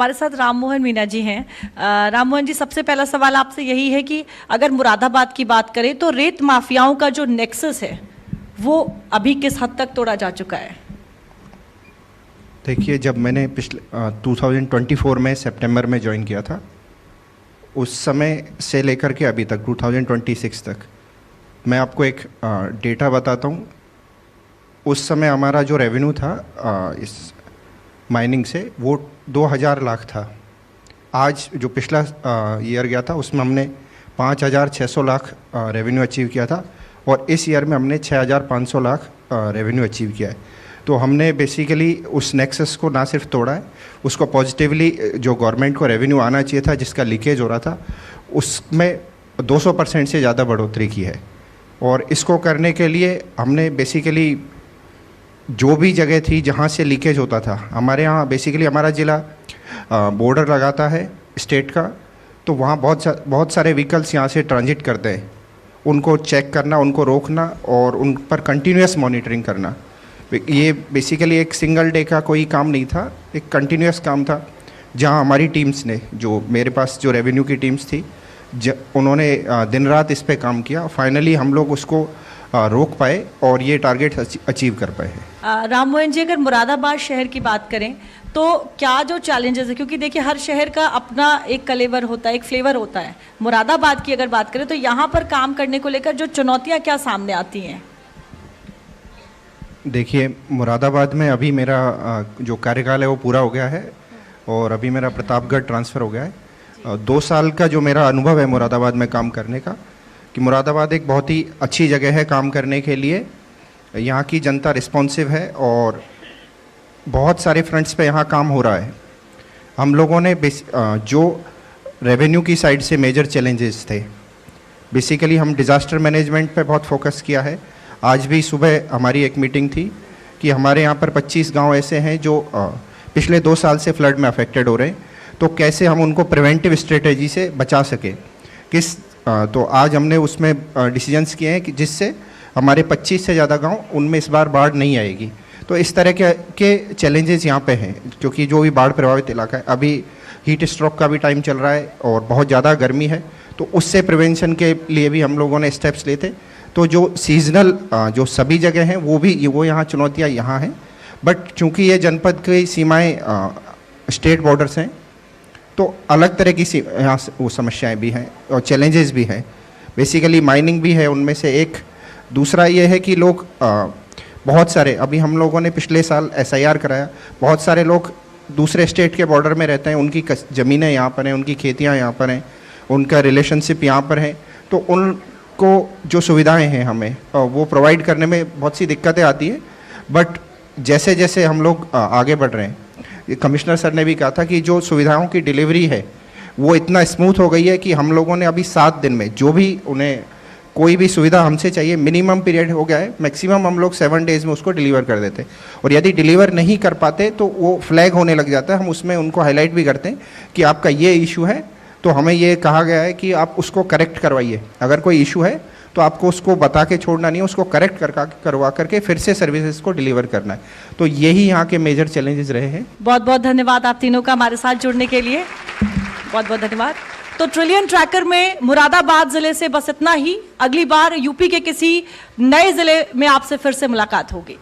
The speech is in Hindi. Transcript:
हमारे साथ राम मोहन मीना जी हैं। राम मोहन जी, सबसे पहला सवाल आपसे यही है कि अगर मुरादाबाद की बात करें तो रेत माफियाओं का जो नेक्सस है वो अभी किस हद तक तोड़ा जा चुका है? देखिए, जब मैंने पिछले 2024 में सितंबर में ज्वाइन किया था, उस समय से लेकर के अभी तक 2026 तक मैं आपको एक डेटा बताता हूँ। उस समय हमारा जो रेवेन्यू था इस माइनिंग से वो 2000 लाख था। आज जो पिछला ईयर गया था उसमें हमने 5600 लाख रेवेन्यू अचीव किया था और इस ईयर में हमने 6500 लाख रेवेन्यू अचीव किया है। तो हमने बेसिकली उस नेक्सस को ना सिर्फ तोड़ा है, उसको पॉजिटिवली जो गवर्नमेंट को रेवेन्यू आना चाहिए था, जिसका लीकेज हो रहा था, उसमें 200% से ज़्यादा बढ़ोतरी की है। और इसको करने के लिए हमने बेसिकली जो भी जगह थी जहाँ से लीकेज होता था, हमारे यहाँ बेसिकली हमारा ज़िला बॉर्डर लगाता है स्टेट का, तो वहाँ बहुत सारे व्हीकल्स यहाँ से ट्रांजिट करते हैं। उनको चेक करना, उनको रोकना और उन पर कंटिन्यूस मॉनिटरिंग करना, ये बेसिकली एक सिंगल डे का कोई काम नहीं था, एक कंटिन्यूस काम था। जहाँ हमारी टीम्स ने, जो मेरे पास जो रेवेन्यू की टीम्स थी, उन्होंने दिन रात इस पे काम किया। फाइनली हम लोग उसको रोक पाए और ये टारगेट अचीव कर पाए हैं। राम मोहन जी, अगर मुरादाबाद शहर की बात करें तो क्या जो चैलेंजेस है, क्योंकि देखिए हर शहर का अपना एक कलेवर होता है, एक फ्लेवर होता है, मुरादाबाद की अगर बात करें तो यहाँ पर काम करने को लेकर जो चुनौतियाँ क्या सामने आती हैं? देखिए, मुरादाबाद में अभी मेरा जो कार्यकाल है वो पूरा हो गया है और अभी मेरा प्रतापगढ़ ट्रांसफ़र हो गया है। 2 साल का जो मेरा अनुभव है मुरादाबाद में काम करने का, कि मुरादाबाद एक बहुत ही अच्छी जगह है काम करने के लिए। यहाँ की जनता रिस्पॉन्सिव है और बहुत सारे फ्रंट्स पे यहाँ काम हो रहा है। हम लोगों ने जो रेवेन्यू की साइड से मेजर चैलेंजेस थे, बेसिकली हम डिज़ास्टर मैनेजमेंट पे बहुत फोकस किया है। आज भी सुबह हमारी एक मीटिंग थी कि हमारे यहाँ पर 25 गांव ऐसे हैं जो पिछले 2 साल से फ्लड में अफेक्टेड हो रहे हैं, तो कैसे हम उनको प्रिवेंटिव स्ट्रेटेजी से बचा सके। तो आज हमने उसमें डिसीजंस किए हैं कि जिससे हमारे 25 से ज़्यादा गांव, उनमें इस बार बाढ़ नहीं आएगी। तो इस तरह के चैलेंजेस यहाँ पे हैं, क्योंकि जो भी बाढ़ प्रभावित इलाका है, अभी हीट स्ट्रोक का भी टाइम चल रहा है और बहुत ज़्यादा गर्मी है, तो उससे प्रिवेंशन के लिए भी हम लोगों ने स्टेप्स लिए थे। तो जो सीजनल जो सभी जगह हैं वो यहाँ चुनौतियाँ यहाँ हैं, बट चूँकि ये जनपद की सीमाएँ स्टेट बॉर्डर्स हैं, तो अलग तरह की यहाँ वो समस्याएं भी हैं और चैलेंजेस भी हैं। बेसिकली माइनिंग भी है उनमें से एक। दूसरा ये है कि लोग बहुत सारे, अभी हम लोगों ने पिछले साल SIR कराया, बहुत सारे लोग दूसरे स्टेट के बॉर्डर में रहते हैं, उनकी ज़मीनें यहाँ पर हैं, उनकी खेतियाँ यहाँ पर हैं, उनका रिलेशनशिप यहाँ पर है, तो उनको जो सुविधाएँ हैं हमें वो प्रोवाइड करने में बहुत सी दिक्कतें आती हैं। बट जैसे जैसे हम लोग आगे बढ़ रहे हैं, कमिश्नर सर ने भी कहा था कि जो सुविधाओं की डिलीवरी है वो इतना स्मूथ हो गई है कि हम लोगों ने अभी 7 दिन में जो भी उन्हें कोई भी सुविधा हमसे चाहिए, मिनिमम पीरियड हो गया है, मैक्सिमम हम लोग 7 डेज़ में उसको डिलीवर कर देते हैं। और यदि डिलीवर नहीं कर पाते तो वो फ्लैग होने लग जाता है। हम उसमें उनको हाईलाइट भी करते हैं कि आपका ये इशू है, तो हमें ये कहा गया है कि आप उसको करेक्ट करवाइए। अगर कोई इशू है तो आपको उसको बता के छोड़ना नहीं है, उसको करेक्ट करवा करके फिर से सर्विसेज को डिलीवर करना है। तो यही यहाँ के मेजर चैलेंजेस रहे हैं। बहुत बहुत धन्यवाद आप तीनों का हमारे साथ जुड़ने के लिए, बहुत बहुत धन्यवाद। तो ट्रिलियन ट्रैकर में मुरादाबाद जिले से बस इतना ही। अगली बार यूपी के किसी नए जिले में आपसे फिर से मुलाकात होगी।